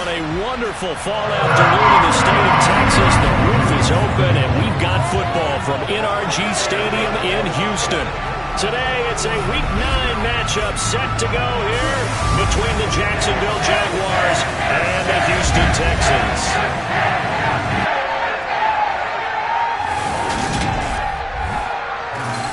on a wonderful fall afternoon in the state of Texas. The roof is open, and we've got football from NRG Stadium in Houston. Today, it's a Week 9 matchup set to go here between the Jacksonville Jaguars and the Houston Texans.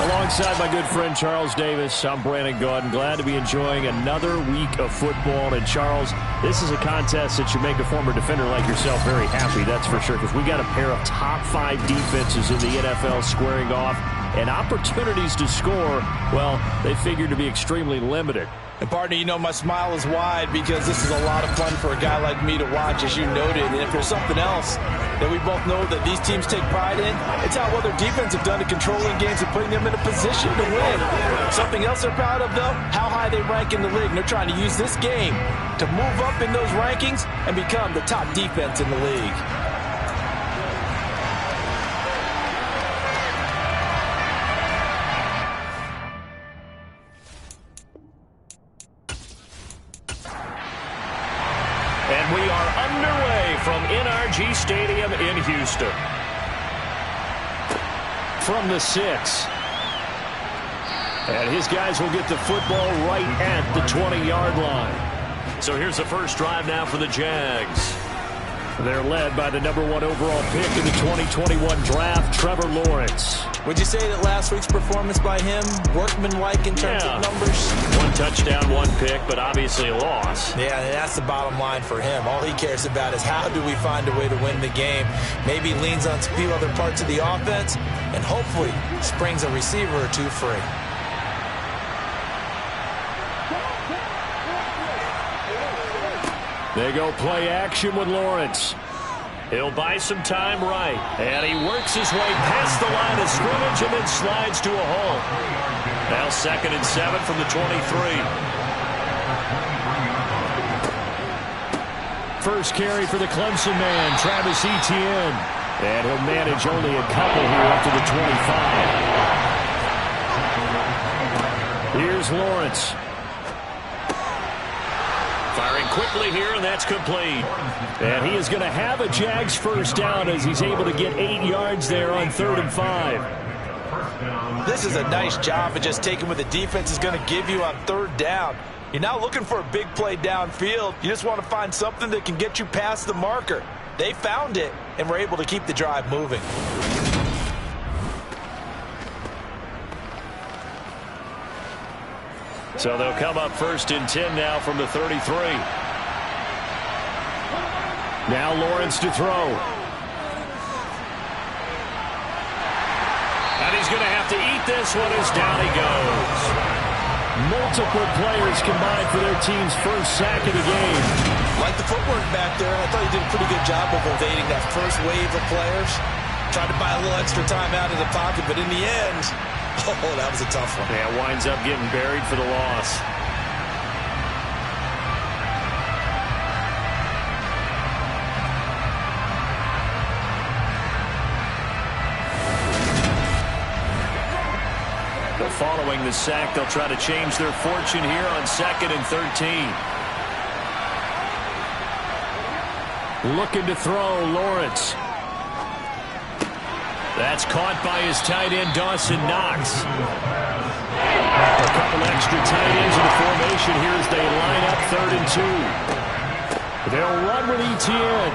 Alongside my good friend Charles Davis, I'm Brandon Gaudin. Glad to be enjoying another week of football. And Charles, this is a contest that should make a former defender like yourself very happy, that's for sure, because we got a pair of top 5 defenses in the NFL squaring off, and opportunities to score, well, they figure to be extremely limited. And partner, you know my smile is wide because this is a lot of fun for a guy like me to watch, as you noted. And if there's something else that we both know that these teams take pride in, it's how well their defense have done at controlling games and putting them in a position to win. Something else they're proud of, though, how high they rank in the league. And they're trying to use this game to move up in those rankings and become the top defense in the league. And we are underway from NRG Stadium in Houston. From the 6. And his guys will get the football right at the 20-yard line. So here's the first drive now for the Jags. They're led by the number 1 overall pick in the 2021 draft, Trevor Lawrence. Would you say that last week's performance by him, workmanlike in terms of numbers? 1 touchdown, 1 pick, but obviously a loss. Yeah, and that's the bottom line for him. All he cares about is how do we find a way to win the game. Maybe leans on a few other parts of the offense, and hopefully springs a receiver or two free. They go play action with Lawrence. He'll buy some time right. And he works his way past the line of scrimmage and then slides to a hole. Now 2nd and 7 from the 23. First carry for the Clemson man, Travis Etienne. And he'll manage only a couple here up to the 25. Here's Lawrence. Firing quickly here, and that's complete. And he is going to have a Jags first down as he's able to get 8 yards there on 3rd and 5. This is a nice job of just taking what the defense is going to give you on 3rd down. You're not looking for a big play downfield. You just want to find something that can get you past the marker. They found it and were able to keep the drive moving. So they'll come up 1st and 10 now from the 33. Now Lawrence to throw. And he's going to have to eat this one as down he goes. Multiple players combined for their team's first sack of the game. Like the footwork back there, I thought he did a pretty good job of evading that first wave of players. Tried to buy a little extra time out of the pocket, but in the end, oh, that was a tough one. Yeah, winds up getting buried for the loss. But following the sack, they'll try to change their fortune here on 2nd and 13. Looking to throw, Lawrence. That's caught by his tight end, Dawson Knox. A couple extra tight ends in the formation here as they line up 3rd and 2. They'll run with Etienne.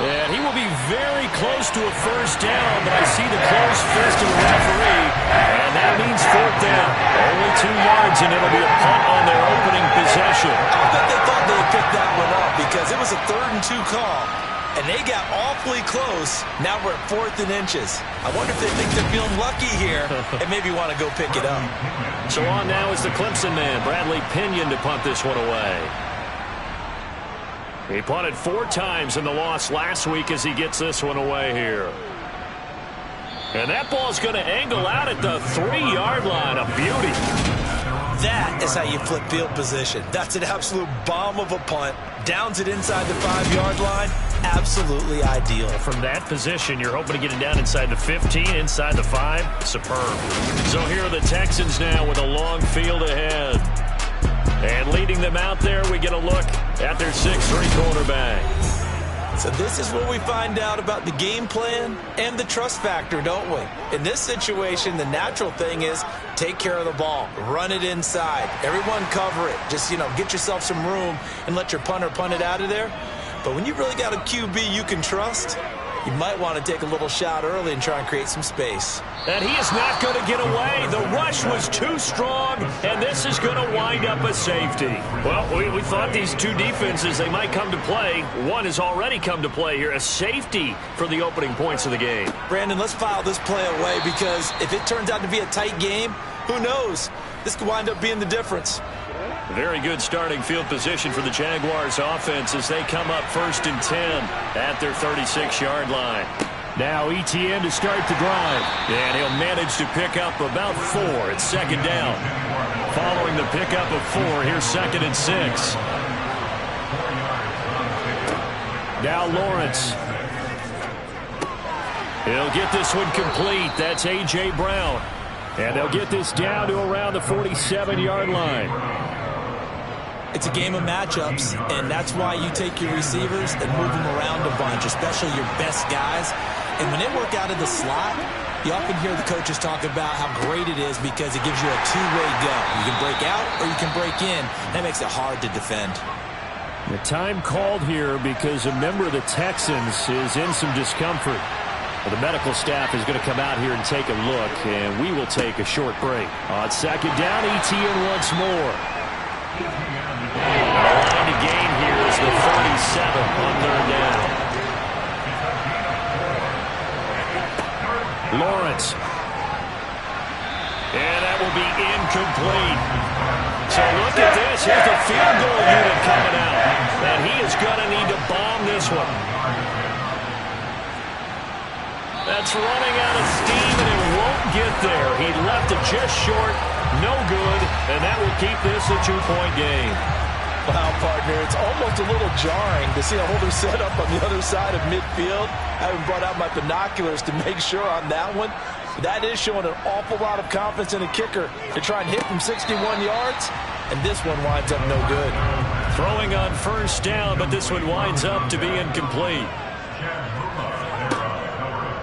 And he will be very close to a first down, but I see the closed fist of the referee, and that means 4th down. Only 2 yards, and it'll be a punt on their opening possession. I bet they thought they had picked that one up because it was a 3rd and 2 call. And they got awfully close. Now we're at 4th and inches. I wonder if they think they're feeling lucky here and maybe want to go pick it up. So on now is the Clemson man, Bradley Pinion, to punt this one away. He punted 4 times in the loss last week as he gets this one away here. And that ball's going to angle out at the 3-yard line. A beauty. That is how you flip field position. That's an absolute bomb of a punt. Downs it inside the 5-yard line. Absolutely ideal. From that position, you're hoping to get it down inside the 15, inside the 5. Superb. So here are the Texans now with a long field ahead. And leading them out there, we get a look at their 6'3" quarterback. So this is where we find out about the game plan and the trust factor, don't we? In this situation, the natural thing is take care of the ball, run it inside, everyone cover it. Just, get yourself some room and let your punter punt it out of there. But when you really got a QB you can trust, you might want to take a little shot early and try and create some space. And he is not going to get away. The rush was too strong, and this is going to wind up a safety. Well, we thought these two defenses, they might come to play. One has already come to play here, a safety for the opening points of the game. Brandon, let's file this play away because if it turns out to be a tight game, who knows? This could wind up being the difference. Very good starting field position for the Jaguars offense as they come up 1st and 10 at their 36-yard line. Now ETN to start the drive. And he'll manage to pick up about 4 at 2nd down. Following the pickup of 4, here's 2nd and 6. Now Lawrence. He'll get this one complete. That's A.J. Brown. And they'll get this down to around the 47-yard line. It's a game of matchups, and that's why you take your receivers and move them around a bunch, especially your best guys. And when they work out of the slot, you often hear the coaches talk about how great it is because it gives you a two-way go. You can break out or you can break in. That makes it hard to defend. The time called here because a member of the Texans is in some discomfort. Well, the medical staff is going to come out here and take a look, and we will take a short break. On 2nd down, ETN once more. The line to gain here is the 37 on 3rd down. Lawrence. And that will be incomplete. So look at this. Here's the field goal unit coming out. And he is going to need to bomb this one. That's running out of steam, and it won't get there. He left it just short. No good. And that will keep this a 2-point game. Wow, partner, it's almost a little jarring to see a holder set up on the other side of midfield. I haven't brought out my binoculars to make sure on that one. That is showing an awful lot of confidence in a kicker to try and hit from 61 yards, and this one winds up no good. Throwing on 1st down, but this one winds up to be incomplete.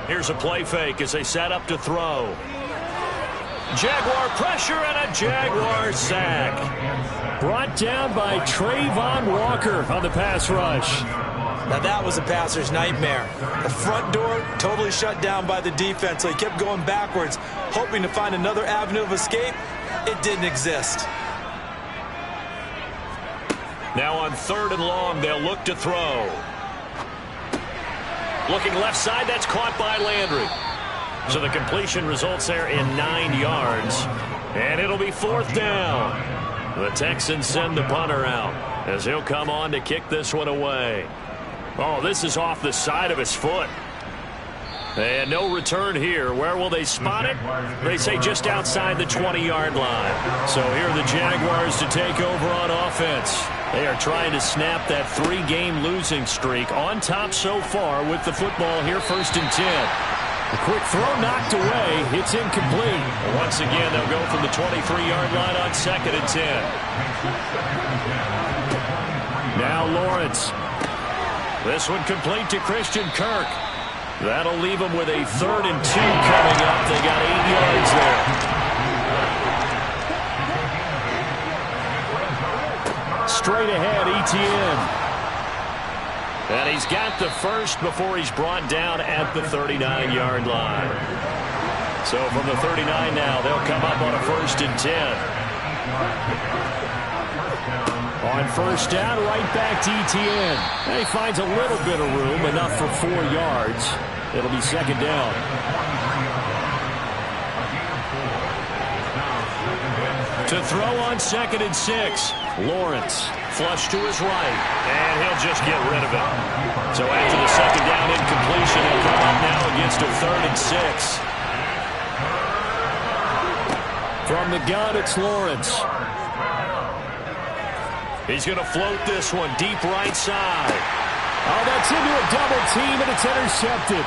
Here's a play fake as they set up to throw. Jaguar pressure and a Jaguar sack. Brought down by Trayvon Walker on the pass rush. Now that was a passer's nightmare. The front door totally shut down by the defense, so he kept going backwards, hoping to find another avenue of escape. It didn't exist. Now on 3rd and long, they'll look to throw. Looking left side, that's caught by Landry. So the completion results there in 9 yards. And it'll be 4th down. The Texans send the punter out as he'll come on to kick this one away. Oh, this is off the side of his foot. And no return here. Where will they spot it? They say just outside the 20-yard line. So here are the Jaguars to take over on offense. They are trying to snap that 3-game losing streak on top so far with the football here 1st and 10. A quick throw knocked away. It's incomplete. Once again, they'll go from the 23-yard line on 2nd and 10. Now Lawrence. This one complete to Christian Kirk. That'll leave them with a 3rd and 2 coming up. They got 8 yards there. Straight ahead, ETN. And he's got the first before he's brought down at the 39-yard line. So from the 39 now, they'll come up on a 1st and 10. On 1st down, right back to ETN. And he finds a little bit of room, enough for 4 yards. It'll be 2nd down. To throw on 2nd and 6. Lawrence, flush to his right, and he'll just get rid of it. So after the 2nd down incompletion, he'll come up now against a 3rd and 6. From the gun, it's Lawrence. He's going to float this one deep right side. Oh, that's into a double team, and it's intercepted.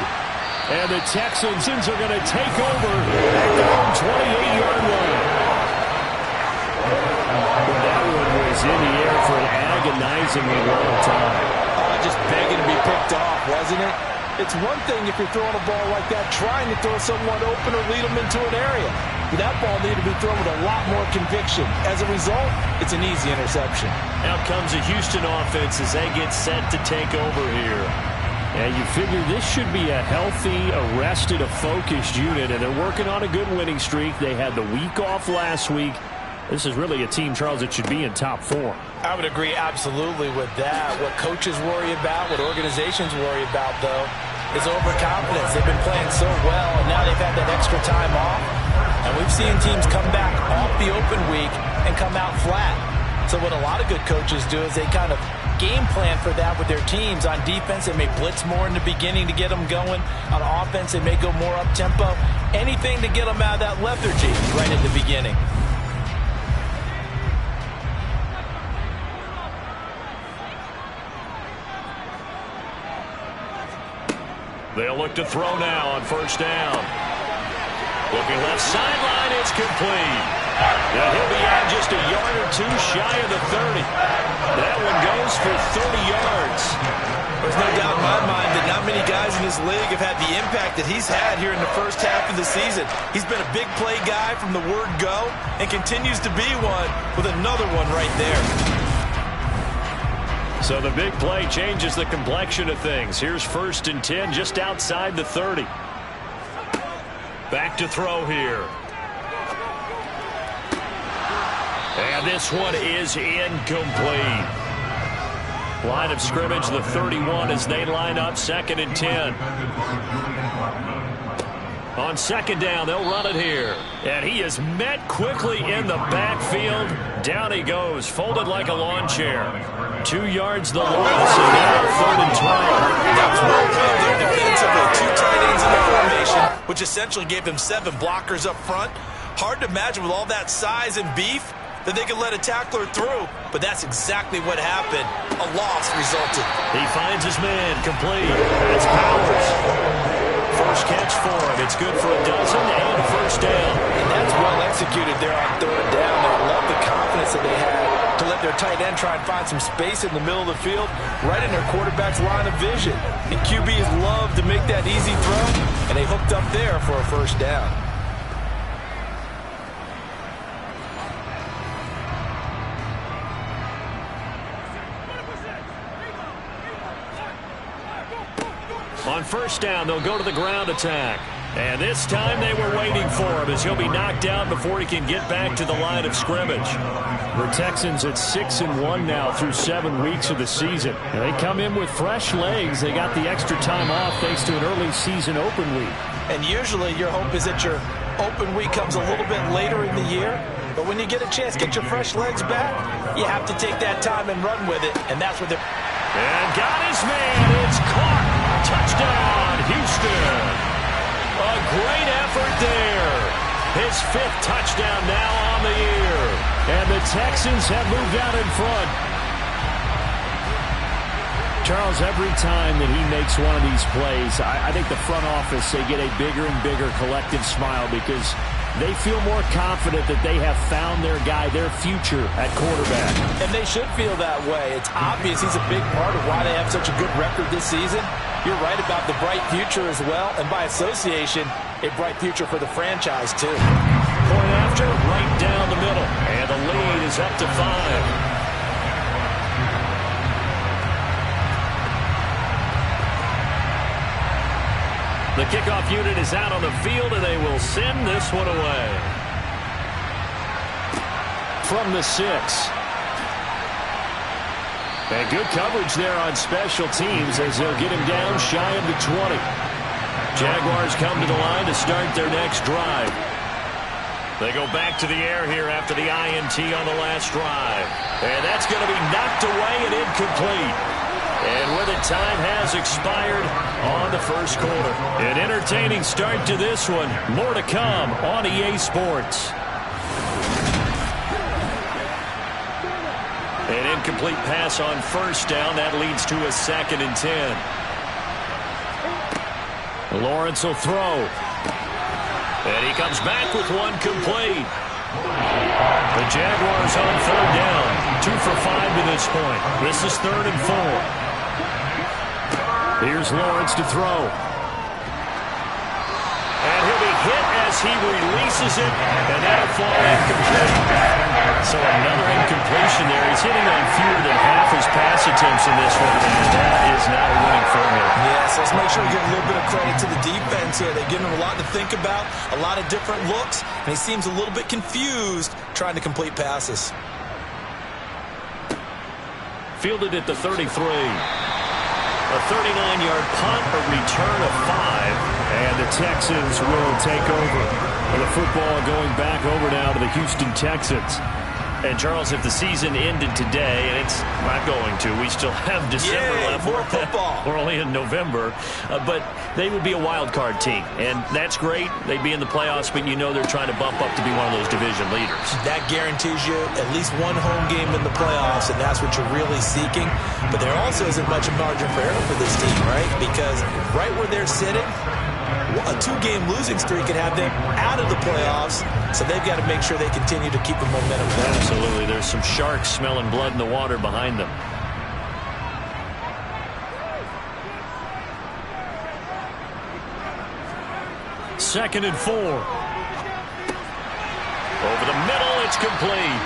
And the Texans are going to take over at their own 28-yard line. That one agonizingly long time. Just begging to be picked off, wasn't it? It's one thing if you're throwing a ball like that, trying to throw someone open or lead them into an area. But that ball needed to be thrown with a lot more conviction. As a result, it's an easy interception. Out comes the Houston offense as they get set to take over here. And you figure this should be a healthy, arrested, a focused unit, and they're working on a good winning streak. They had the week off last week. This is really a team, Charles, that should be in top 4. I would agree absolutely with that. What coaches worry about, what organizations worry about, though, is overconfidence. They've been playing so well, and now they've had that extra time off. And we've seen teams come back off the open week and come out flat. So what a lot of good coaches do is they kind of game plan for that with their teams. On defense, they may blitz more in the beginning to get them going. On offense, they may go more up-tempo. Anything to get them out of that lethargy right at the beginning. They'll look to throw now on first down. Looking left sideline, it's complete. Now he'll be out just a yard or two shy of the 30. That one goes for 30 yards. There's no doubt in my mind that not many guys in this league have had the impact that he's had here in the first half of the season. He's been a big play guy from the word go and continues to be one with another one right there. So the big play changes the complexion of things. Here's 1st and 10 just outside the 30. Back to throw here. And this one is incomplete. Line of scrimmage, the 31 as they line up 2nd and 10. On 2nd down, they'll run it here. And he is met quickly in the backfield. Down he goes, folded like a lawn chair. 2 yards the loss, and now 3rd and 12. That was well played there defensively. 2 tight ends in the formation, which essentially gave them 7 blockers up front. Hard to imagine with all that size and beef that they could let a tackler through, but that's exactly what happened. A loss resulted. He finds his man, complete. That's Powers. First catch for him. It's good for a dozen and 1st down. And that's well executed there on 3rd down. I love the confidence that they had to let their tight end try and find some space in the middle of the field, right in their quarterback's line of vision. And QBs love to make that easy throw, and they hooked up there for a 1st down. On 1st down, they'll go to the ground attack. And this time they were waiting for him as he'll be knocked down before he can get back to the line of scrimmage. The Texans at 6-1 now through 7 weeks of the season. And they come in with fresh legs. They got the extra time off thanks to an early season open week. And usually your hope is that your open week comes a little bit later in the year. But when you get a chance to get your fresh legs back, you have to take that time and run with it. And that's what they're... And got his man. It's caught. Touchdown, Houston. A great effort there. His 5th touchdown now on the year. And the Texans have moved out in front. Charles, every time that he makes one of these plays, I think the front office, they get a bigger and bigger collective smile because they feel more confident that they have found their guy, their future at quarterback. And they should feel that way. It's obvious he's a big part of why they have such a good record this season. You're right about the bright future as well, and by association, a bright future for the franchise, too. Point after, right down the middle, and the lead is up to 5. The kickoff unit is out on the field, and they will send this one away. From the 6. And good coverage there on special teams as they'll get him down shy of the 20. Jaguars come to the line to start their next drive. They go back to the air here after the INT on the last drive. And that's going to be knocked away and incomplete. And with it, time has expired on the 1st quarter. An entertaining start to this one. More to come on EA Sports. An incomplete pass on 1st down. That leads to a 2nd and 10. Lawrence will throw. And he comes back with one complete. The Jaguars on 3rd down. 2 for 5 to this point. This is 3rd and 4. Here's Lawrence to throw. And he'll be hit as he releases it, and that'll fall incomplete. So another incompletion there. He's hitting on fewer than half his pass attempts in this one, and that is not a winning formula. Yes, let's make sure we give a little bit of credit to the defense here. They've given him a lot to think about, a lot of different looks, and he seems a little bit confused trying to complete passes. Fielded at the 33. A 39-yard punt, a return of 5, and the Texans will take over. And the football going back over now to the Houston Texans. And, Charles, if the season ended today, and it's not going to, we still have December left. More football. We're only in November. But they would be a wild card team, and that's great. They'd be in the playoffs, but you know they're trying to bump up to be one of those division leaders. That guarantees you at least one home game in the playoffs, and that's what you're really seeking. But there also isn't much margin for error for this team, right? Because right where they're sitting, a 2-game losing streak can have them out of the playoffs, so they've got to make sure they continue to keep the momentum going. Absolutely. There's some sharks smelling blood in the water behind them. Second and 4. Over the middle, it's complete.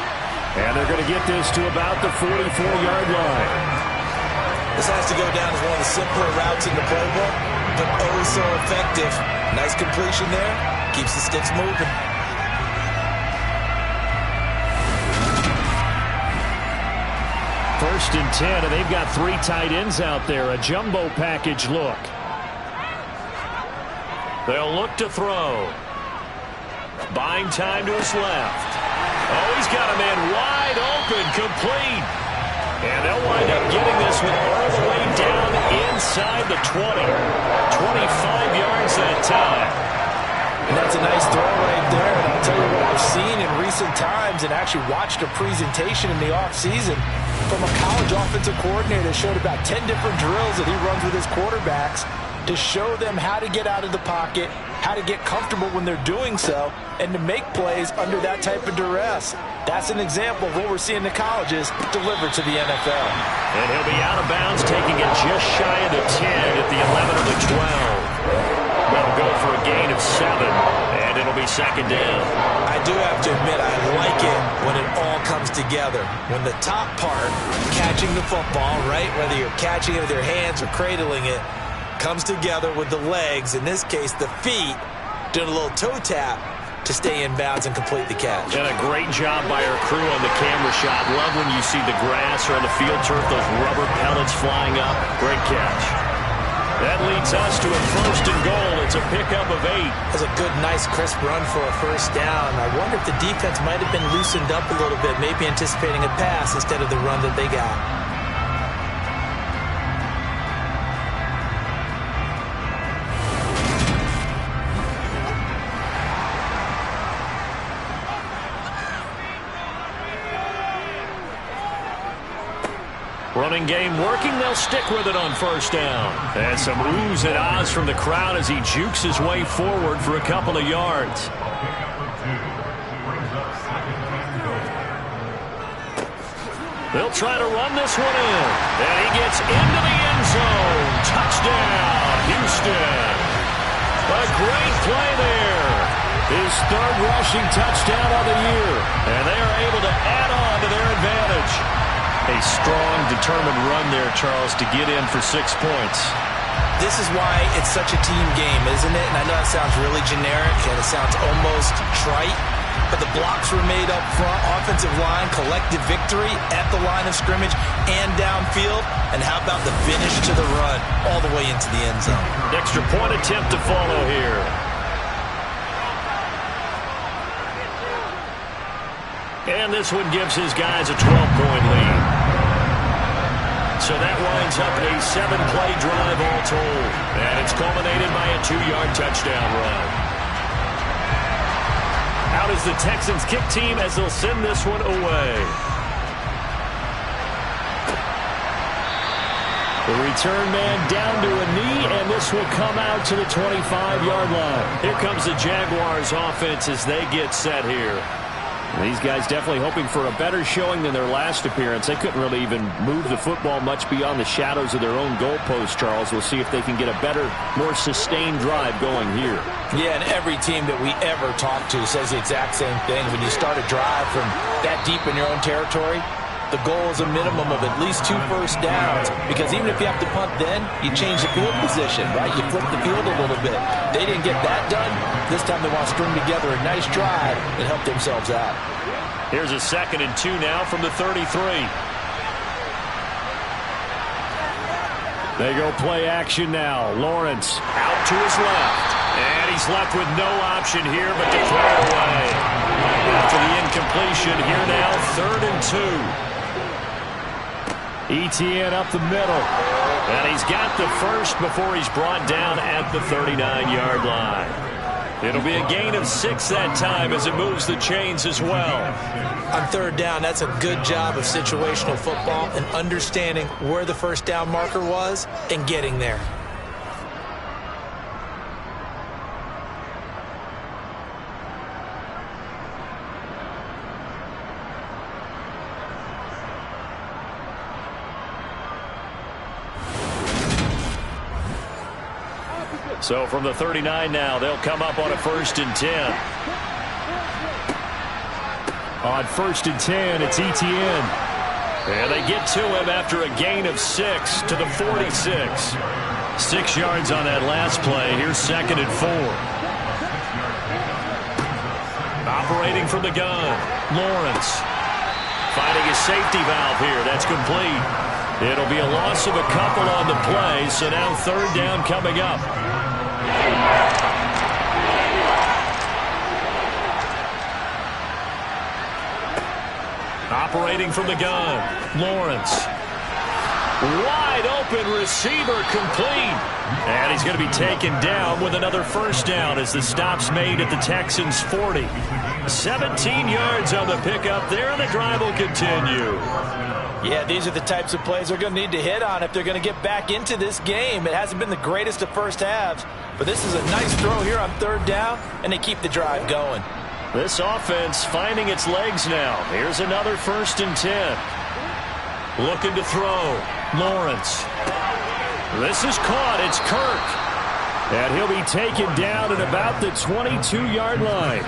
And they're going to get this to about the 44-yard line. This has to go down as one of the simpler routes in the playbook, but oh so effective. Nice completion there. Keeps the sticks moving. First and 10, and they've got 3 tight ends out there. A jumbo package look. They'll look to throw. Buying time to his left. Oh, he's got a man wide open, complete. And they'll wind up getting this one all the way down inside the 20. 25 yards that time. And that's a nice throw right there. And I'll tell you what I've seen in recent times and actually watched a presentation in the offseason from a college offensive coordinator that showed about 10 different drills that he runs with his quarterbacks to show them how to get out of the pocket, how to get comfortable when they're doing so, and to make plays under that type of duress. That's an example of what we're seeing in the colleges delivered to the NFL. And he'll be out of bounds, taking it just shy of the 10 at the 11 of the 12. They'll go for a gain of 7, and it'll be second down. I do have to admit, I like it when it all comes together. When the top part, catching the football, right, whether you're catching it with your hands or cradling it, comes together with the legs, in this case the feet, doing a little toe tap to stay in bounds and complete the catch. And a great job by our crew on the camera shot. Love when you see the grass or on the field turf, those rubber pellets flying up. Great catch. That leads us to a first and goal. It's a pickup of 8. That's a good, nice, crisp run for a first down. I wonder if the defense might have been loosened up a little bit, maybe anticipating a pass instead of the run that they got. Running game working. They'll stick with it on first down. And some oohs and ahs from the crowd as he jukes his way forward for a couple of yards. They'll try to run this one in. And he gets into the end zone. Touchdown, Houston. A great play there. His 3rd rushing touchdown of the year. And they are able to add on to their advantage. A strong, determined run there, Charles, to get in for 6 points. This is why it's such a team game, isn't it? And I know it sounds really generic and it sounds almost trite, but the blocks were made up front, offensive line, collective victory at the line of scrimmage and downfield. And how about the finish to the run all the way into the end zone? Extra point attempt to follow here. And this one gives his guys a 12-point lead. So that winds up a 7-play drive all told. And it's culminated by a 2-yard touchdown run. Out is the Texans kick team as they'll send this one away. The return man down to a knee, and this will come out to the 25-yard line. Here comes the Jaguars offense as they get set here. These guys definitely hoping for a better showing than their last appearance. They couldn't really even move the football much beyond the shadows of their own goalpost, Charles. We'll see if they can get a better, more sustained drive going here. Yeah, and every team that we ever talk to says the exact same thing. When you start a drive from that deep in your own territory, the goal is a minimum of at least 2 first downs, because even if you have to punt then, you change the field position, right? You flip the field a little bit. They didn't get that done. This time they want to string together a nice drive and help themselves out. Here's a 2nd and 2 now from the 33. They go play action now. Lawrence out to his left. And he's left with no option here but to throw it away. After the incompletion, here now 3rd and 2. ETN up the middle. And he's got the first before he's brought down at the 39-yard line. It'll be a gain of 6 that time as it moves the chains as well. On 3rd down, that's a good job of situational football and understanding where the first down marker was and getting there. So from the 39 now, they'll come up on a 1st and 10. On 1st and 10, it's ETN. And they get to him after a gain of 6 to the 46. 6 yards on that last play. Here's 2nd and 4. Operating from the gun, Lawrence. Finding his safety valve here. That's complete. It'll be a loss of a couple on the play, so now 3rd down coming up. Operating from the gun, Lawrence. Wide open receiver, complete. And he's going to be taken down with another 1st down as the stop's made at the Texans' 40. 17 yards on the pickup there, and the drive will continue. Yeah, these are the types of plays they're going to need to hit on if they're going to get back into this game. It hasn't been the greatest of first halves, but this is a nice throw here on 3rd down, and they keep the drive going. This offense finding its legs now. Here's another 1st and 10. Looking to throw. Lawrence. This is caught. It's Kirk. And he'll be taken down at about the 22-yard line.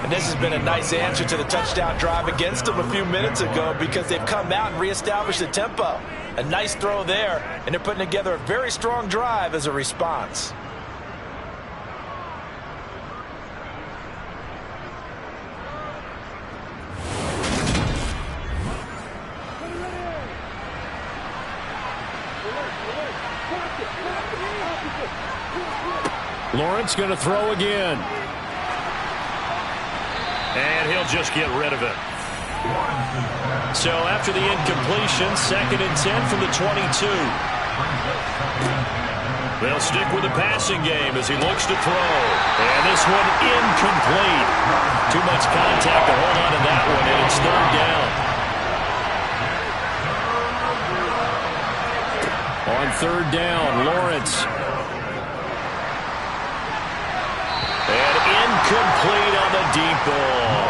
And this has been a nice answer to the touchdown drive against them a few minutes ago, because they've come out and reestablished the tempo. A nice throw there, and they're putting together a very strong drive as a response. Lawrence going to throw again. And he'll just get rid of it. So after the incompletion, 2nd and 10 from the 22. They'll stick with the passing game as he looks to throw. And this one incomplete. Too much contact to hold on to that one, and it's 3rd down. On 3rd down, Lawrence. And incomplete on the deep ball.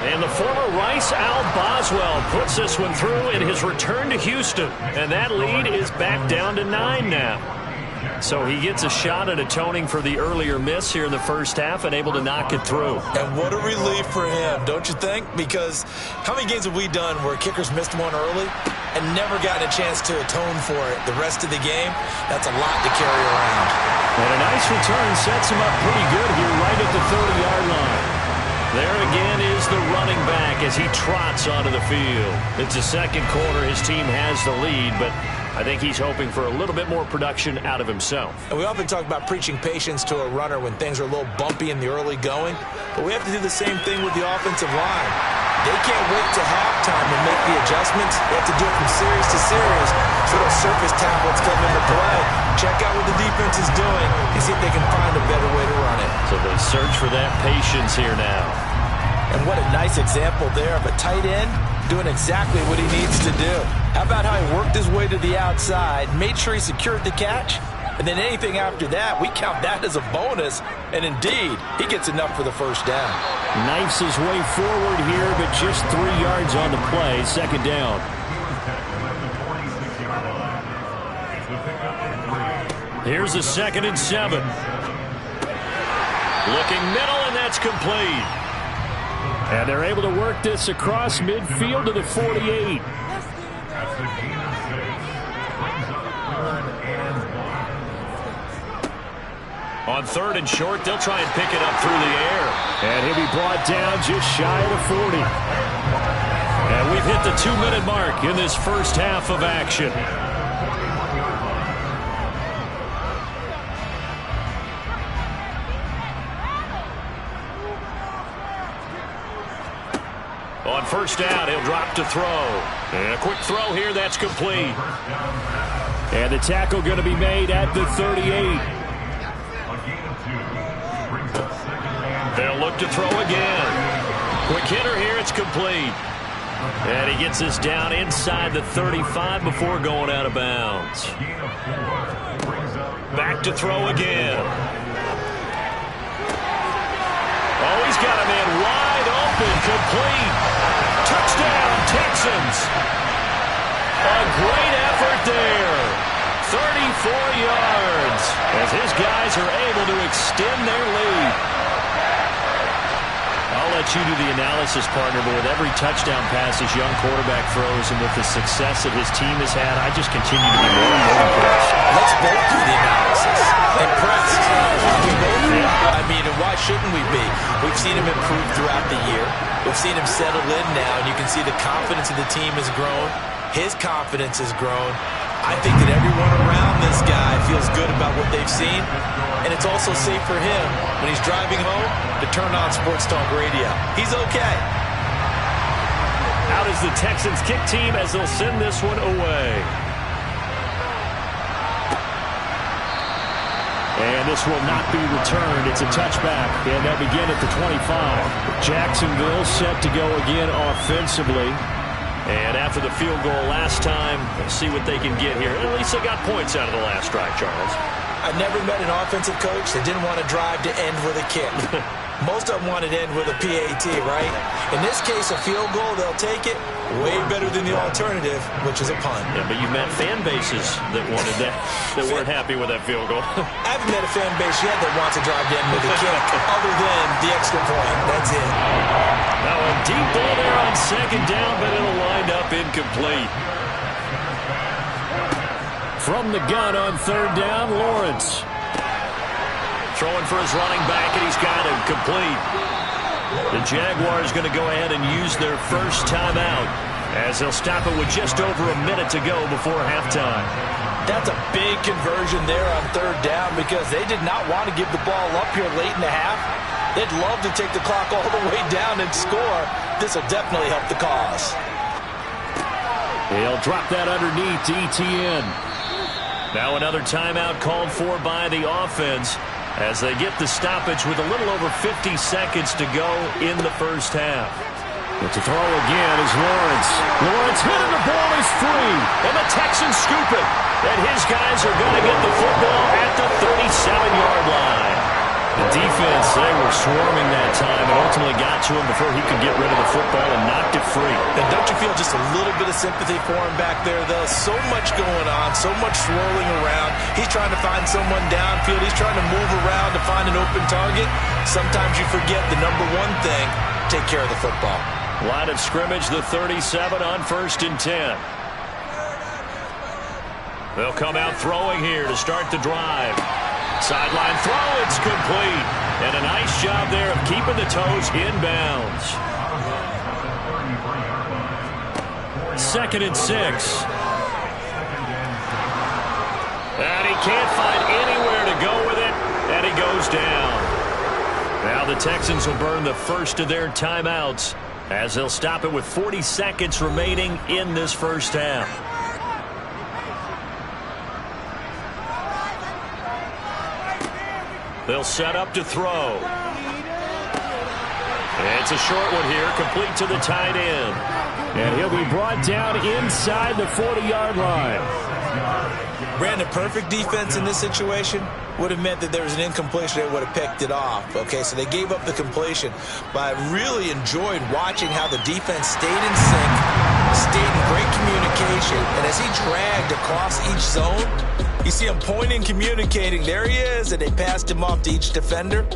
And the former Rice Al Boswell puts this one through in his return to Houston. And that lead is back down to 9 now. So he gets a shot at atoning for the earlier miss here in the first half and able to knock it through. And what a relief for him, don't you think? Because how many games have we done where kickers missed one early and never gotten a chance to atone for it the rest of the game? That's a lot to carry around. And a nice return sets him up pretty good here right at the 30-yard line. There again is the running back as he trots onto the field. It's the 2nd quarter. His team has the lead, but I think he's hoping for a little bit more production out of himself. And we often talk about preaching patience to a runner when things are a little bumpy in the early going, but we have to do the same thing with the offensive line. They can't wait to halftime to make the adjustments. They have to do it from series to series, so those surface tablets come into play. Check out what the defense is doing and see if they can find a better way to run it. So they search for that patience here now. And what a nice example there of a tight end doing exactly what he needs to do. How about how he worked his way to the outside, made sure he secured the catch, And then anything after that, we count that as a bonus. And indeed, he gets enough for the first down. Knifes his way forward here, but just 3 yards on the play. Second down. Here's a 2nd and 7. Looking middle, and that's complete. And they're able to work this across midfield to the 48. On 3rd and short, they'll try and pick it up through the air. And he'll be brought down just shy of the 40. And we've hit the 2-minute mark in this first half of action. On 1st down, he'll drop to throw. And a quick throw here, that's complete. And the tackle going to be made at the 38. They'll look to throw again. Quick hitter here, it's complete. And he gets us down inside the 35 before going out of bounds. Back to throw again. Oh, he's got a man wide open, complete. Touchdown, Texans. A great effort there. 34 yards as his guys are able to extend their lead. I'll let you do the analysis, partner, but with every touchdown pass this young quarterback throws and with the success that his team has had, I just continue to be more and more impressed. Let's both do the analysis. Impressed. We both are. I mean, and why shouldn't we be? We've seen him improve throughout the year. We've seen him settle in now, and you can see the confidence of the team has grown. His confidence has grown. I think that everyone around this guy feels good about what they've seen, and it's also safe for him when he's driving home to turn on Sports Talk Radio. He's okay. Out is the Texans kick team as they'll send this one away. And this will not be returned. It's a touchback, and they'll begin at the 25. Jacksonville set to go again offensively. And after the field goal last time, we'll see what they can get here. At least they got points out of the last drive, Charles. I've never met an offensive coach that didn't want to drive to end with a kick. Most of them want to end with a PAT, right? In this case, a field goal, they'll take it. Way better than the alternative, which is a punt. Yeah, but you've met fan bases that wanted that, that weren't happy with that field goal. I haven't met a fan base yet that wants to drive to end with a kick, other than the extra point. That's it. Now a deep ball there on 2nd down, but it'll wind up incomplete. From the gun on 3rd down, Lawrence. Throwing for his running back, and he's got him complete. The Jaguars going to go ahead and use their first timeout as they'll stop it with just over a minute to go before halftime. That's a big conversion there on 3rd down because they did not want to give the ball up here late in the half. They'd love to take the clock all the way down and score. This will definitely help the cause. He'll drop that underneath to Etienne. Now another timeout called for by the offense as they get the stoppage with a little over 50 seconds to go in the first half. But to throw again is Lawrence. Lawrence hit and the ball is free. And the Texans scoop it. And his guys are going to get the football at the 37-yard line. The defense, they were swarming that time and ultimately got to him before he could get rid of the football and knocked it free. And don't you feel just a little bit of sympathy for him back there, though? So much going on, so much swirling around. He's trying to find someone downfield. He's trying to move around to find an open target. Sometimes you forget the number one thing, take care of the football. Line of scrimmage, the 37 on 1st and 10. They'll come out throwing here to start the drive. Sideline throw, it's complete. And a nice job there of keeping the toes inbounds. 2nd and 6. And he can't find anywhere to go with it, and he goes down. Now the Texans will burn the first of their timeouts as they'll stop it with 40 seconds remaining in this first half. They'll set up to throw. It's a short one here, complete to the tight end. And he'll be brought down inside the 40-yard line. Brandon, perfect defense in this situation would have meant that there was an incompletion that would have picked it off. Okay, so they gave up the completion. But I really enjoyed watching how the defense stayed in sync, stayed in great communication, and as he dragged across each zone, you see him pointing, communicating. There he is, and they passed him off to each defender.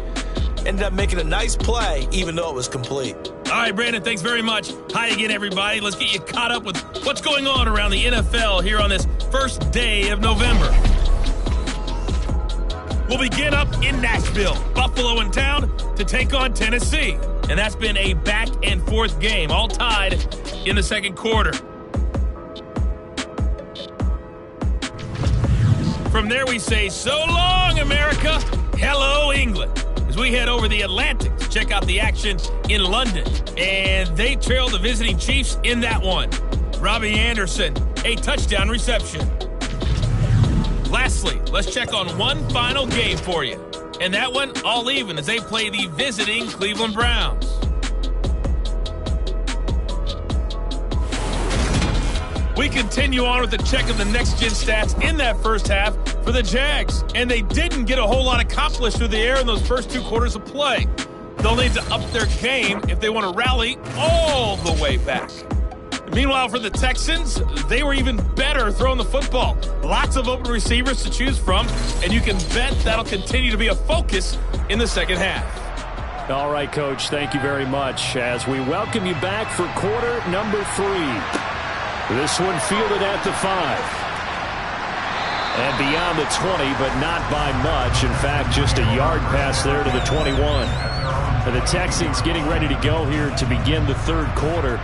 Ended up making a nice play, even though it was complete. All right, Brandon, thanks very much. Hi again, everybody. Let's get you caught up with what's going on around the NFL here on this first day of November. We'll begin up in Nashville. Buffalo in town to take on Tennessee. And that's been a back-and-forth game, all tied in the second quarter. From there, we say, so long, America. Hello, England. As we head over the Atlantic to check out the action in London. And they trail the visiting Chiefs in that one. Robbie Anderson, a touchdown reception. Lastly, let's check on one final game for you. And that one, all even, as they play the visiting Cleveland Browns. We continue on with the check of the next-gen stats in that first half for the Jags. And they didn't get a whole lot accomplished through the air in those first 2 quarters of play. They'll need to up their game if they want to rally all the way back. Meanwhile, for the Texans, they were even better throwing the football. Lots of open receivers to choose from, and you can bet that'll continue to be a focus in the second half. All right, Coach, thank you very much as we welcome you back for quarter number 3. This one fielded at the 5. And beyond the 20, but not by much. In fact, just a yard pass there to the 21. And the Texans getting ready to go here to begin the third quarter.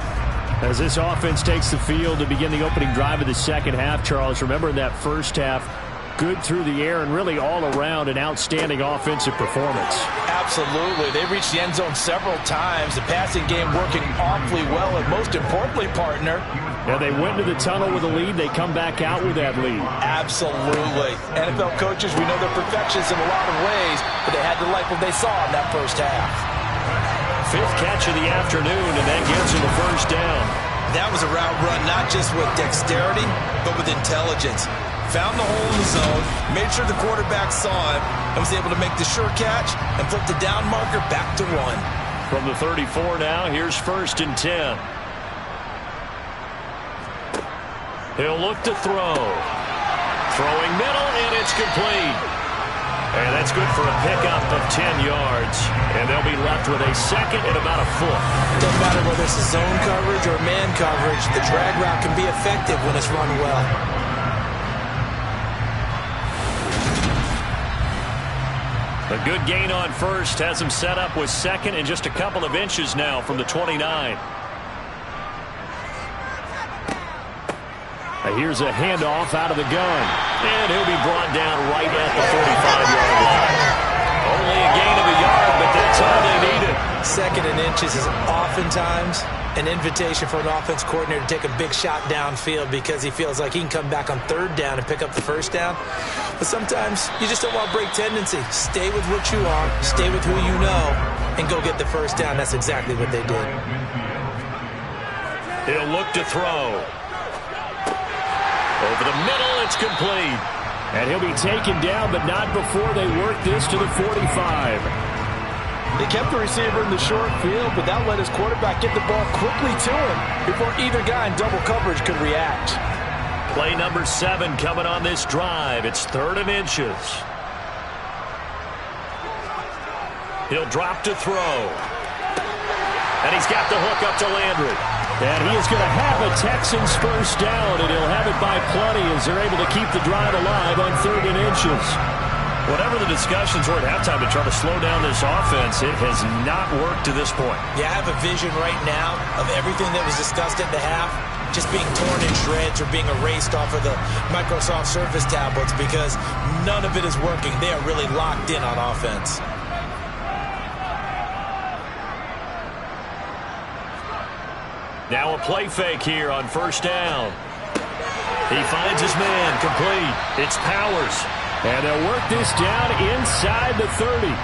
As this offense takes the field to begin the opening drive of the second half, Charles, remember in that first half, good through the air and really all around an outstanding offensive performance. Absolutely. They reached the end zone several times. The passing game working awfully well, and most importantly, partner. Yeah, they went to the tunnel with a lead. They come back out with that lead. Absolutely. NFL coaches, we know they're perfectionists in a lot of ways, but they had to like what they saw in that first half. 5th catch of the afternoon, and that gets him the first down. That was a route run not just with dexterity, but with intelligence. Found the hole in the zone, made sure the quarterback saw it, and was able to make the sure catch and flip the down marker back to 1. From the 34 now, here's 1st and 10. He'll look to throw. Throwing middle, and it's complete. And that's good for a pickup of 10 yards. And they'll be left with a second and about a foot. Doesn't matter whether it's a zone coverage or man coverage, the drag route can be effective when it's run well. A good gain on first has him set up with second and just a couple of inches now from the 29. Here's a handoff out of the gun. And he'll be brought down right at the 45-yard line. Only a gain of a yard, but that's all they needed. Second and inches is oftentimes an invitation for an offense coordinator to take a big shot downfield because he feels like he can come back on 3rd down and pick up the 1st down. But sometimes you just don't want to break tendency. Stay with what you are, stay with who you know, and go get the 1st down. That's exactly what they did. He'll look to throw. Over the middle, it's complete. And he'll be taken down, but not before they work this to the 45. They kept the receiver in the short field, but that let his quarterback get the ball quickly to him before either guy in double coverage could react. Play number 7 coming on this drive. It's 3rd and inches. He'll drop to throw. And he's got the hook up to Landry. And he is going to have a Texans 1st down, and he'll have it by plenty as they're able to keep the drive alive on 3rd and inches. Whatever the discussions were at halftime to try to slow down this offense, it has not worked to this point. Yeah, I have a vision right now of everything that was discussed at the half just being torn in shreds or being erased off of the Microsoft Surface tablets because none of it is working. They are really locked in on offense. Now a play fake here on 1st down. He finds his man, complete. It's Powers. And they'll work this down inside the 30.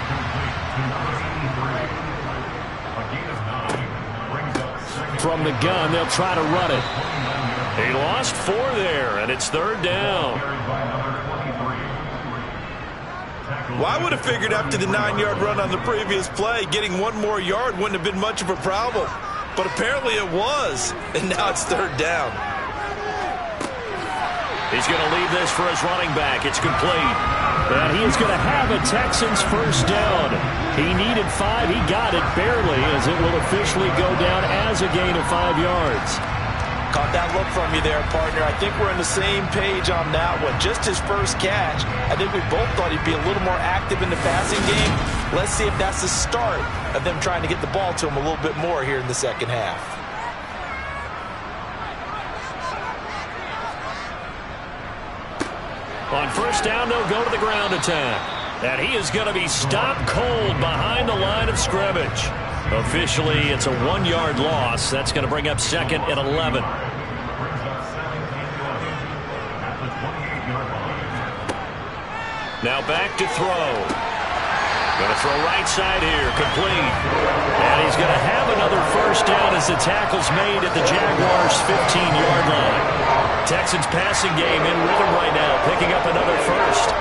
From the gun, they'll try to run it. He lost 4 there, and it's 3rd down. Well, I would have figured after the 9-yard run on the previous play, getting 1 more yard wouldn't have been much of a problem. But apparently it was, and now it's 3rd down. He's going to leave this for his running back. It's complete. And he is going to have a Texans first down. He needed 5. He got it barely, as it will officially go down as a gain of 5 yards. Caught that look from you there, partner. I think we're on the same page on that one. Just his first catch. I think we both thought he'd be a little more active in the passing game. Let's see if that's the start of them trying to get the ball to him a little bit more here in the second half. On first down, they'll go to the ground attack. And he is going to be stopped cold behind the line of scrimmage. Officially, it's a 1-yard loss. That's going to bring up 2nd and 11. Now back to throw. Going to throw right side here, complete. And he's going to have another first down as the tackle's made at the Jaguars' 15-yard line. Texans passing game in rhythm right now, picking up another first.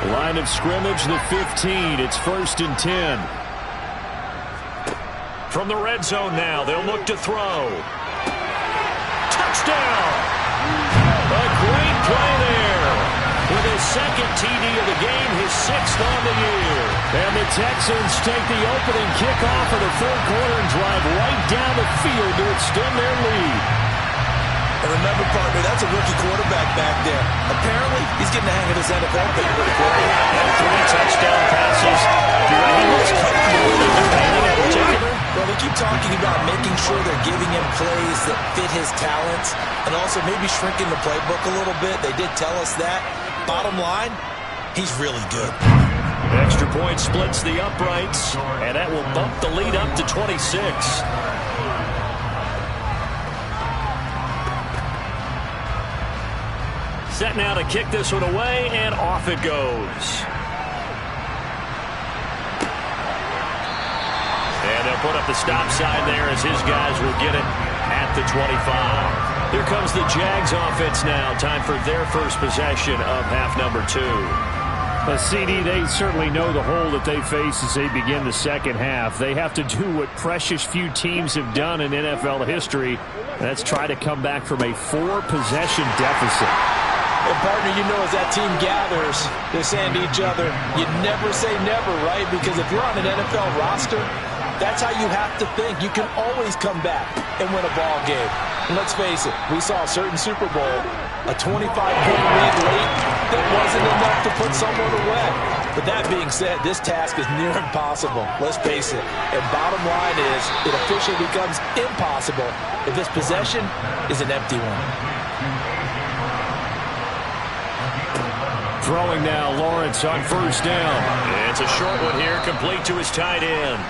Line of scrimmage, the 15. It's 1st and 10. From the red zone now, they'll look to throw. Touchdown! A great play there. With his 2nd TD of the game, his 6th on the year. And the Texans take the opening kickoff of the 3rd quarter and drive right down the field to extend their lead. And remember, partner, that's a rookie quarterback back there. Apparently, he's getting the hang of this NFL thing pretty quickly. And 3 touchdown passes. Do you reckon he's comfortable with anything in particular? Well, they keep talking about making sure they're giving him plays that fit his talents and also maybe shrinking the playbook a little bit. They did tell us that. Bottom line, he's really good. Extra point splits the uprights, and that will bump the lead up to 26. Set now to kick this one away, and off it goes. And they'll put up the stop sign there as his guys will get it at the 25. Here comes the Jags offense now. Time for their first possession of half number 2. But CD, they certainly know the hole that they face as they begin the second half. They have to do what precious few teams have done in NFL history. That's try to come back from a 4-possession deficit. And partner, you know, as that team gathers, they're saying to each other, you never say never, right? Because if you're on an NFL roster, that's how you have to think. You can always come back and win a ball game. And let's face it, we saw a certain Super Bowl, a 25-point lead late that wasn't enough to put someone away. But that being said, this task is near impossible. Let's face it. And bottom line is, it officially becomes impossible if this possession is an empty one. Throwing now, Lawrence on first down. It's a short one here, complete to his tight end.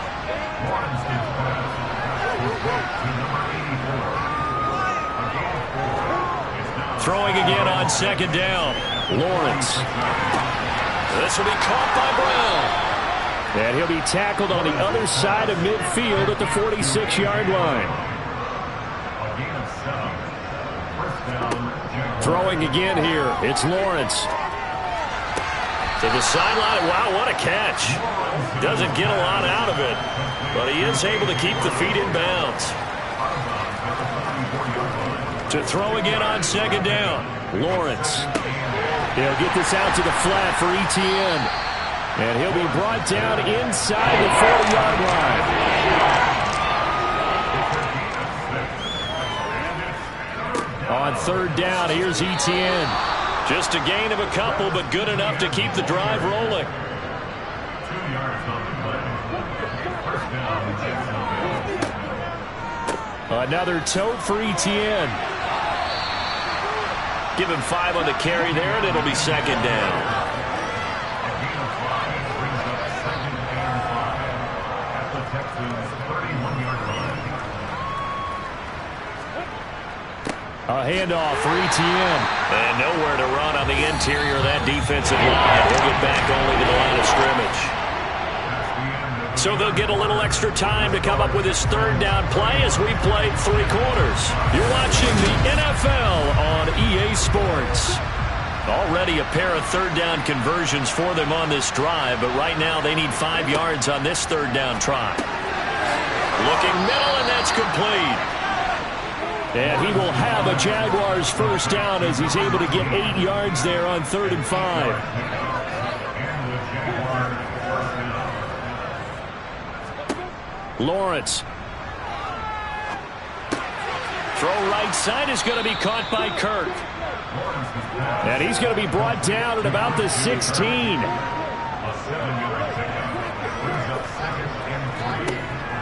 Throwing again on 2nd down. Lawrence. This will be caught by Brown. And he'll be tackled on the other side of midfield at the 46-yard line. Throwing again here. It's Lawrence. To the sideline. Wow, what a catch. Doesn't get a lot out of it, but he is able to keep the feet in bounds. To throw again on 2nd down. Lawrence. He'll get this out to the flat for Etienne. And he'll be brought down inside the 40-yard line. On 3rd down, here's Etienne. Just a gain of a couple, but good enough to keep the drive rolling. Another tote for Etienne. Give him 5 on the carry there, and it'll be 2nd down. A handoff for Etienne. And nowhere to run on the interior of that defensive line. He'll get back only to the line of scrimmage. So they'll get a little extra time to come up with his third down play as we played 3 quarters. You're watching the NFL on EA Sports. Already a pair of third down conversions for them on this drive, but right now they need 5 yards on this third down try. Looking middle, and that's complete. And he will have a Jaguars first down as he's able to get 8 yards there on 3rd and 5. Lawrence. Throw right side is going to be caught by Kirk. And he's going to be brought down at about the 16.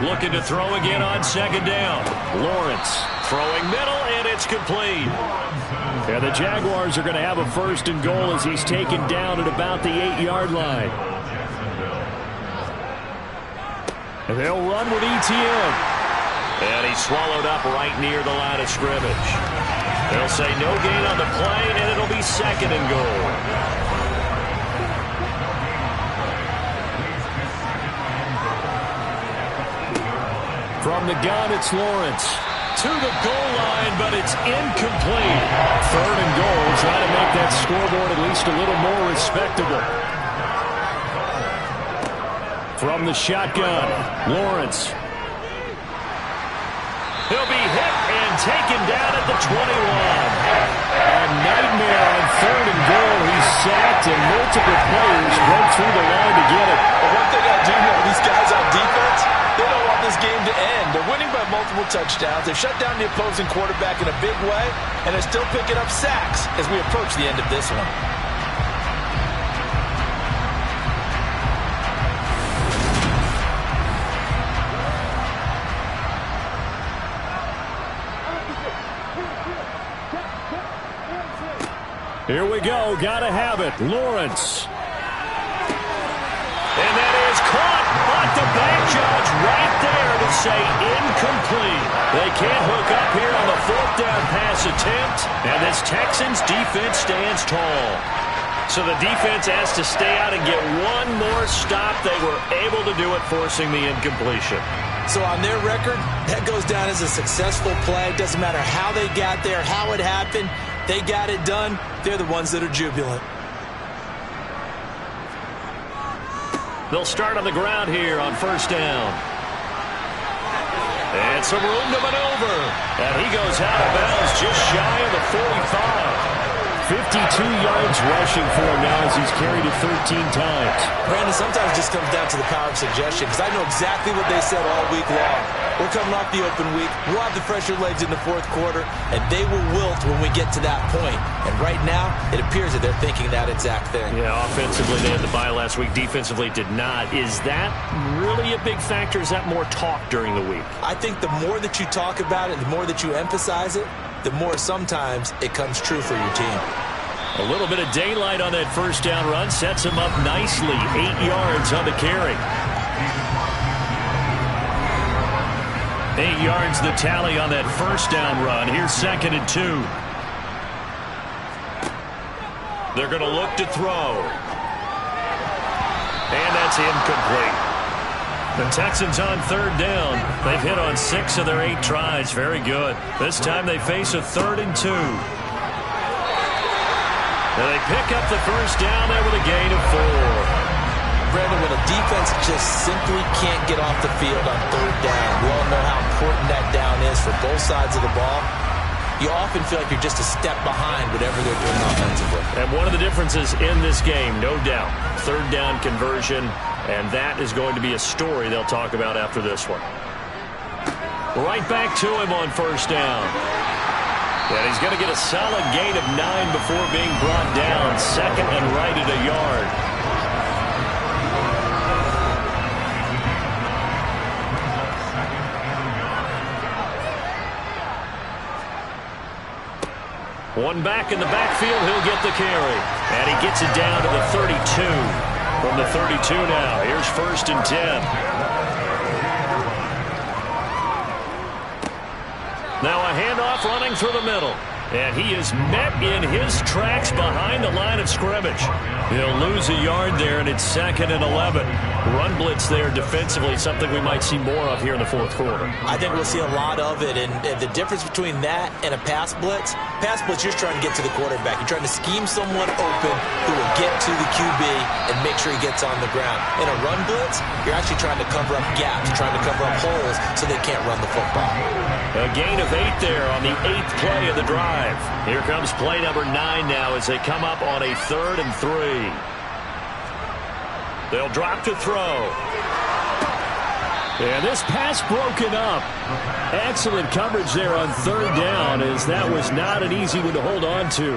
Looking to throw again on 2nd down. Lawrence throwing middle, and it's complete. Yeah, the Jaguars are going to have a 1st and goal as he's taken down at about the 8-yard line. And they'll run with ETN. And he's swallowed up right near the line of scrimmage. They'll say no gain on the play, and it'll be 2nd and goal. From the gun, it's Lawrence. To the goal line, but it's incomplete. 3rd and goal, trying to make that scoreboard at least a little more respectable. From the shotgun, Lawrence. He'll be hit and taken down at the 21. A nightmare on 3rd and goal. He's sacked, and multiple players broke through the line to get it. But one thing I do know, these guys on defense, they don't want this game to end. They're winning by multiple touchdowns. They've shut down the opposing quarterback in a big way, and they're still picking up sacks as we approach the end of this one. Here we go. Gotta have it. Lawrence. And that is caught. But the back judge right there to say incomplete. They can't hook up here on the 4th down pass attempt. And this Texans defense stands tall. So the defense has to stay out and get one more stop. They were able to do it, forcing the incompletion. So on their record, that goes down as a successful play. Doesn't matter how they got there, how it happened. They got it done. They're the ones that are jubilant. They'll start on the ground here on 1st down. And some room to maneuver. And he goes out of bounds just shy of the 45. 52 yards rushing for him now as he's carried it 13 times. Brandon, sometimes it just comes down to the power of suggestion, because I know exactly what they said all week long. We're coming off the open week. We'll have the fresher legs in the 4th quarter, and they will wilt when we get to that point. And right now, it appears that they're thinking that exact thing. Yeah, offensively, they had the bye last week. Defensively, did not. Is that really a big factor? Is that more talk during the week? I think the more that you talk about it, the more that you emphasize it, the more sometimes it comes true for your team. A little bit of daylight on that 1st down run sets him up nicely. 8 yards on the carry. 8 yards the tally on that 1st down run. Here's 2nd and 2. They're going to look to throw. And that's incomplete. The Texans on 3rd down. They've hit on 6 of their 8 tries. Very good. This time they face a 3rd and 2. And they pick up the 1st down there with a gain of 4. Brandon, when a defense just simply can't get off the field on 3rd down, we all know how important that down is for both sides of the ball. You often feel like you're just a step behind whatever they're doing offensively. And one of the differences in this game, no doubt, 3rd down conversion, and that is going to be a story they'll talk about after this one. Right back to him on 1st down. And he's going to get a solid gain of 9 before being brought down. 2nd and right at a yard. One back in the backfield, he'll get the carry. And he gets it down to the 32. From the 32 now, here's 1st and 10. Now a handoff running through the middle. And he is met in his tracks behind the line of scrimmage. He'll lose a yard there, and it's 2nd and 11. Run blitz there defensively, something we might see more of here in the fourth quarter. I think we'll see a lot of it, and the difference between that and a pass blitz, you're trying to get to the quarterback. You're trying to scheme someone open who will get to the QB and make sure he gets on the ground. In a run blitz, you're actually trying to cover up gaps, trying to cover up holes so they can't run the football. A gain of 8 there on the 8th play of the drive. Here comes play number 9 now as they come up on a 3rd and 3. They'll drop to throw. And this pass broken up. Excellent coverage there on 3rd down, as that was not an easy one to hold on to.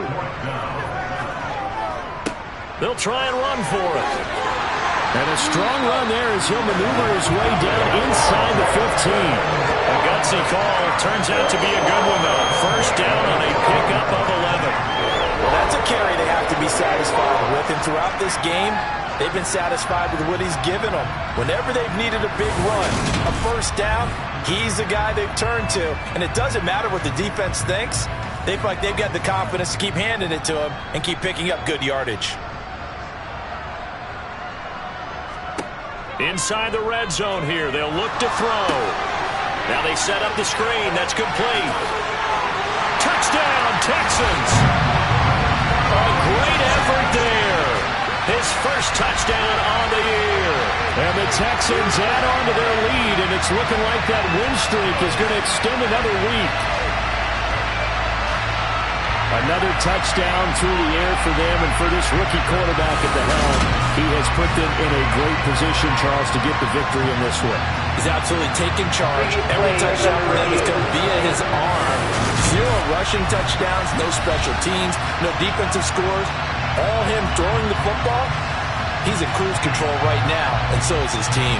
They'll try and run for it. And a strong run there as he'll maneuver his way down inside the 15. A gutsy call. Turns out to be a good one, though. First down on a pickup of 11. Well, that's a carry they have to be satisfied with. And throughout this game, they've been satisfied with what he's given them. Whenever they've needed a big run, a first down, he's the guy they've turned to. And it doesn't matter what the defense thinks. They feel like they've got the confidence to keep handing it to him and keep picking up good yardage. Inside the red zone here, they'll look to throw. Now they set up the screen. That's complete. Touchdown, Texans. A great effort there. His first touchdown on the year. And the Texans add on to their lead, and it's looking like that win streak is going to extend another week. Another touchdown through the air for them, and for this rookie quarterback at the helm, he has put them in a great position, Charles, to get the victory in this one. He's absolutely taking charge. Every touchdown for them is going via his arm. 0 rushing touchdowns, no special teams, no defensive scores. All him throwing the football. He's in cruise control right now, and so is his team.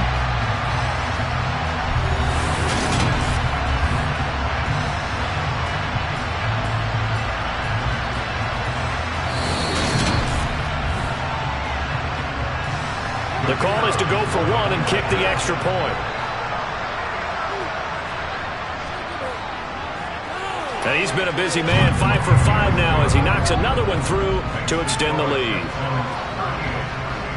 The call is to go for 1 and kick the extra point. And he's been a busy man, 5 for 5 now as he knocks another one through to extend the lead.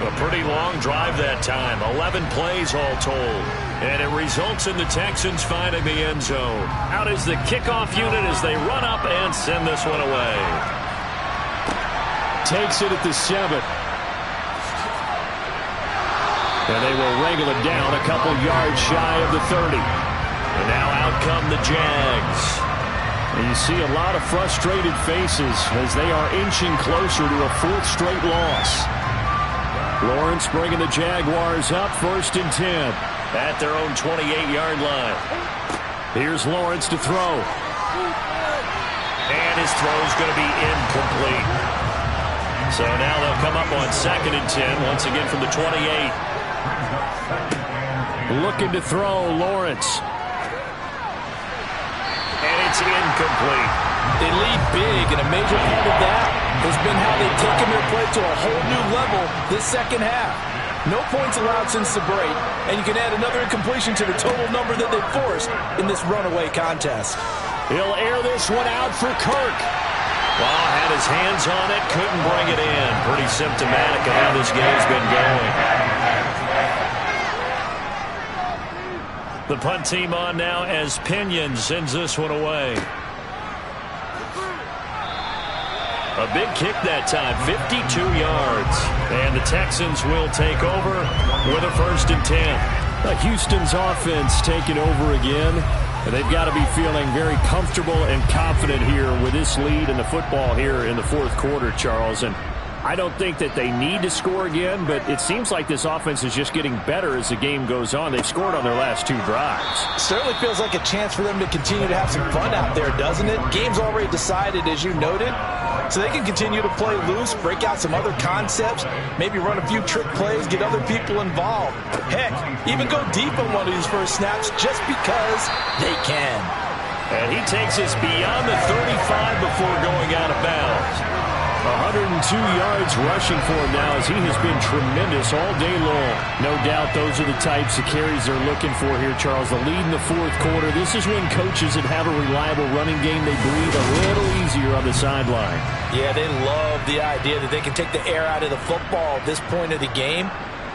A pretty long drive that time, 11 plays all told. And it results in the Texans finding the end zone. Out is the kickoff unit as they run up and send this one away. Takes it at the 7. And they will wrangle it down a couple yards shy of the 30. And now out come the Jags. And you see a lot of frustrated faces as they are inching closer to a 4th straight loss. Lawrence bringing the Jaguars up 1st and 10 at their own 28-yard line. Here's Lawrence to throw. And his throw is going to be incomplete. So now they'll come up on 2nd and 10 once again from the 28. Looking to throw, Lawrence. And it's incomplete. They lead big, and a major part of that has been how they've taken their play to a whole new level this second half. No points allowed since the break, and you can add another incompletion to the total number that they've forced in this runaway contest. He'll air this one out for Kirk. Well, had his hands on it, couldn't bring it in. Pretty symptomatic of how this game's been going. The punt team on now as Pinion sends this one away. A big kick that time, 52 yards. And the Texans will take over with a 1st and 10. Houston's offense taking over again. And they've got to be feeling very comfortable and confident here with this lead in the football here in the 4th quarter, Charles. And I don't think that they need to score again, but it seems like this offense is just getting better as the game goes on. They've scored on their last 2 drives. Certainly feels like a chance for them to continue to have some fun out there, doesn't it? Game's already decided, as you noted. So they can continue to play loose, break out some other concepts, maybe run a few trick plays, get other people involved. Heck, even go deep on one of these first snaps just because they can. And he takes us beyond the 35 before going out of bounds. 102 yards rushing for him now as he has been tremendous all day long. No doubt those are the types of carries they're looking for here, Charles. The lead in the fourth quarter. This is when coaches that have a reliable running game, they breathe a little easier on the sideline. Yeah, they love the idea that they can take the air out of the football at this point of the game.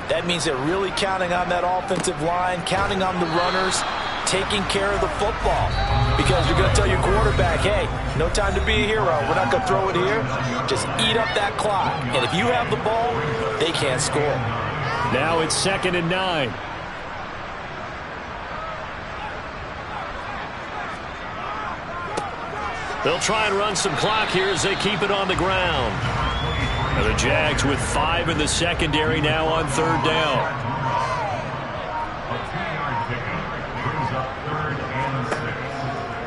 That means they're really counting on that offensive line, counting on the runners, taking care of the football. Because you're going to tell your quarterback, hey, no time to be a hero. We're not going to throw it here. Just eat up that clock. And if you have the ball, they can't score. Now it's 2nd and 9. They'll try and run some clock here as they keep it on the ground. And the Jags with 5 in the secondary now on 3rd down.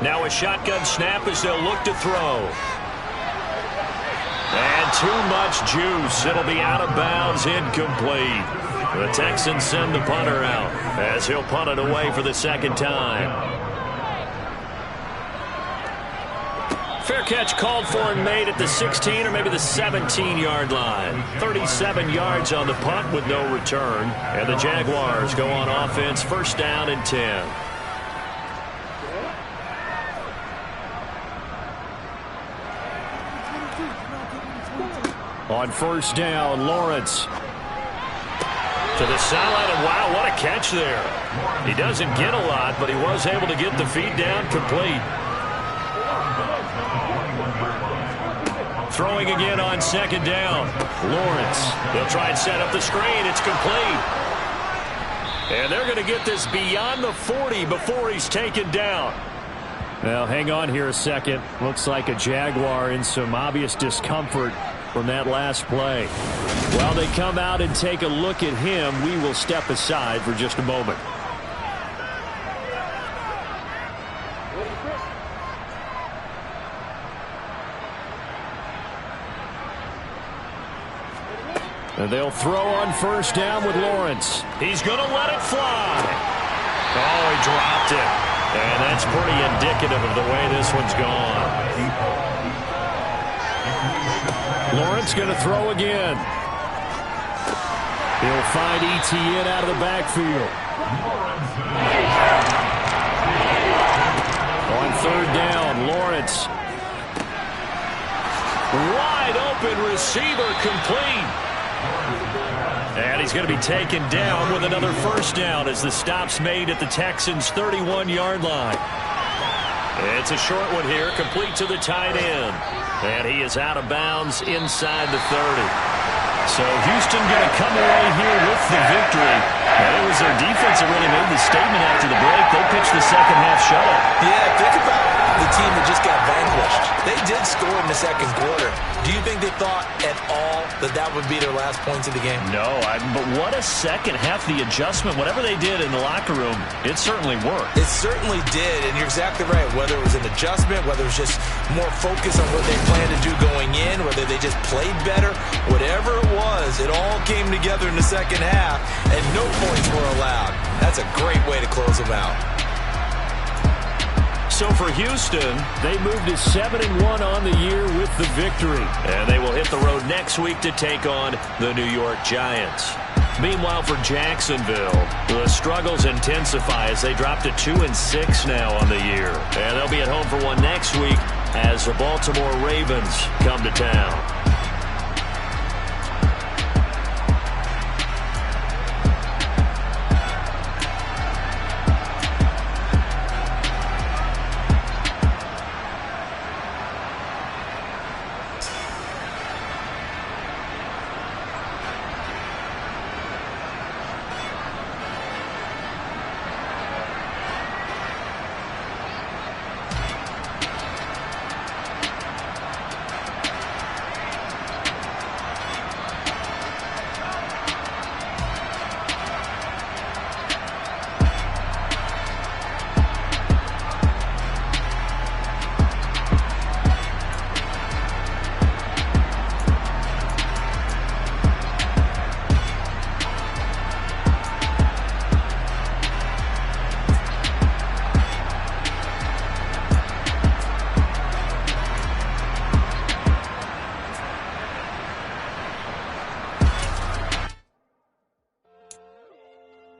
Now a shotgun snap as they'll look to throw. And too much juice. It'll be out of bounds, incomplete. The Texans send the punter out as he'll punt it away for the second time. Fair catch called for and made at the 16 or maybe the 17-yard line. 37 yards on the punt with no return. And the Jaguars go on offense, 1st down and 10. On 1st down, Lawrence to the sideline, and wow, what a catch there. He doesn't get a lot, but he was able to get the feed down complete. Throwing again on 2nd down. Lawrence, they'll try and set up the screen. It's complete. And they're going to get this beyond the 40 before he's taken down. Well, hang on here a second. Looks like a Jaguar in some obvious discomfort from that last play. While they come out and take a look at him, we will step aside for just a moment. And they'll throw on 1st down with Lawrence. He's going to let it fly. Oh, he dropped it. And that's pretty indicative of the way this one's gone. Lawrence going to throw again. He'll find ETN out of the backfield. On 3rd down, Lawrence. Wide open receiver, complete. And he's going to be taken down with another 1st down as the stop's made at the Texans' 31-yard line. It's a short one here, complete to the tight end. And he is out of bounds inside the 30. So Houston going to come away here with the victory. And it was their defense that really made the statement after the break. They pitched the second half shutout. Yeah, think about the team that just got vanquished. They did score in the second quarter. Do you think they thought at all that that would be their last points of the game? No, but what a second half. The adjustment, whatever they did in the locker room, it certainly worked. It certainly did, and you're exactly right. Whether it was an adjustment, whether it was just more focus on what they planned to do going in, whether they just played better, whatever it was, it all came together in the second half, and no points were allowed. That's a great way to close them out. So for Houston, they moved to 7-1 on the year with the victory. And they will hit the road next week to take on the New York Giants. Meanwhile, for Jacksonville, the struggles intensify as they drop to 2-6 now on the year. And they'll be at home for one next week as the Baltimore Ravens come to town.